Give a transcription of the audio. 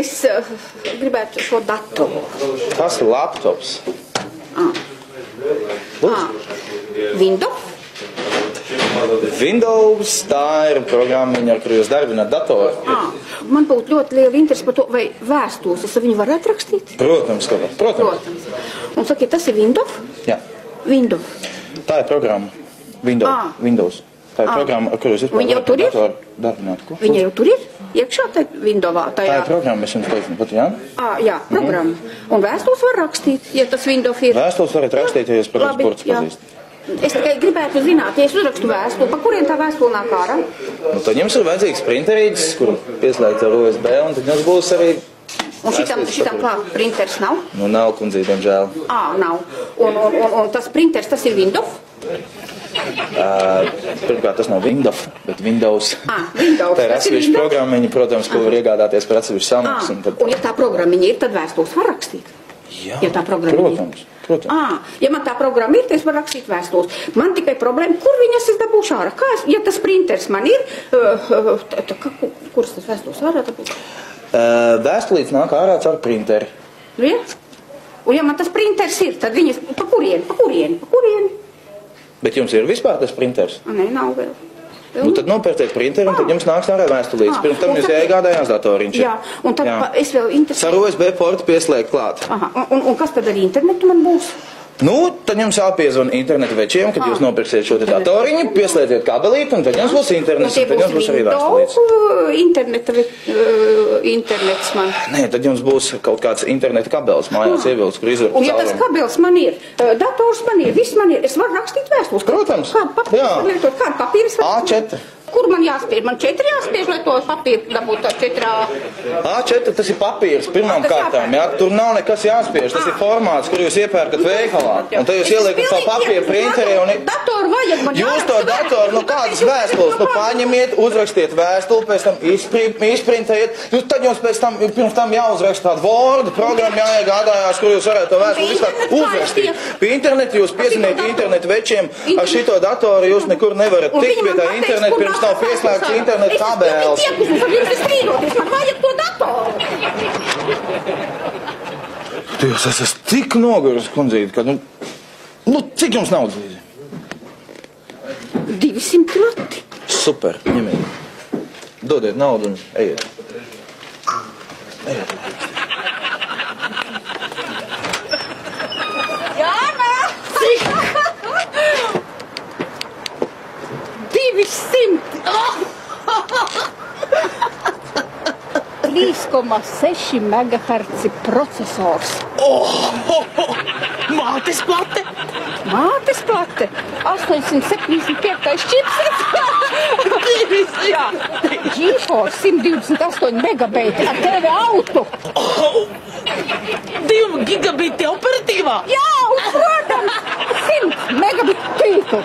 Es gribētu šo datoru. Tas ir laptops. Windows, tā ir programmiņa, ar kuru jūs darbināt datoru. Man būtu ļoti liela interese par to, vai vēstules, es viņu varētu rakstīt? Protams. Un sakiet, tas ir Windows? Jā. Windows. Tā ir programma. Windows. Tā ir programma, ar kuru jūs vispār datoru darbināt. Viņa jau tur ir? Iekšā tā Windowsā? Tā ir programma, es jums teicu, pat jā? Jā, programma. Un vēstules var rakstīt, ja tas Windows ir? Vēstules varat rakstīt, ja jūs par burts pazīst. Es tikai gribētu zināt, ja es uzrakstu vēstuli, pa kuriem tā vēstule nāk ārā? Nu, tad jums ir vajadzīgs printerītis, kur pieslēgt ar USB, un tad jums būs arī... Un šitam klāt printers nav? Nu, nav, kundzī, diemžēl. Nav. Un tas printers, tas ir Windows? Pirmkārt, tas nav Windows, bet Windows. Windows. Tā ir atsevišķa programmiņa, protams, ko var iegādāties par atsevišķu samaksu. Un ja tā programmiņa ir, tad vēstules var rakstīt? Jā, ja tā protams. Ja man tā programma ir, tad es varu rakstīt vēstules. Man tikai problēma, kur viņas es dabūšu ārā? Ja tas printers man ir, kuras tas vēstules varētu būt? Vēstulīts nāk ārā caur printeri. Ja? Un ja man tas printers ir, tad viņas pa kurieni? Bet jums ir vispār tas printers? Nē, nav vēl. Nu, tad nopērtiet printeri, un tad jums nāks ārā vēstulītes. Pirms tam jūs iegādājās datoriņš. Jā, un tad es vēl interesēju. Ar USB portu pieslēgt klāt. Un kas tad ar internetu man būs? Nu, tad jums jāpiezvana internetu večiem, kad jūs nopirksiet šo datoriņu, pieslēdziet kabelīti, un tad jums būs internets, un tad jums būs arī vēstulītes. Internets man. Nē, tad jums būs kaut kāds interneta kabelis mājās ievilks, kur izvar un ja tas kabelis man ir, dators man ir, viss man ir, es varu rakstīt vēstules. Protams. Kādu papīrs var lietot? A4. Kur man jāspiež? Man 4 jāspiež, lai to papīru dabūtu ar 4. A4 tas ir papīrs pirmām kārtām, jā? Tur nav nekas jāspiež, tas ir formāts, kur jūs iepērkat veikalā. Un tad jūs ieliekat savu papīru printerī un... Datoru vajag man jūs to datoru, nu kādas vēstules, nu paņemiet, uzrakstiet vēstuli, pēc tam izprintējiet, tad jums pēc tam, pirms tam jāuzrakst tādu Word programmu, jāiegādājās, kur jūs varētu to vēstuli vispār uzrakstīt. Pie internetu jūs pieziniet internetu večiem, ar šito datoru jūs nekur nevarat tikt pie tā internetu, pirms nav pieslēgts internetu kabelis. Es strīdoties, man vajag to datoru. Jūs esat tik noguris, kundzīt, ka, nu, cik jums naudas līdzi? 200 lati. Super, ņemiet. Dodiet naudu un ejiet. Ejiet. Jāna! 200! 3,6 MHz procesors. Mātes plate! Mātes plate! 875 čipsets! Jā! GeForce 128 megabaiti ar TV autu! 2 gigabiti operatīvā! Jā, un, protams, 100 megabitu tīklu!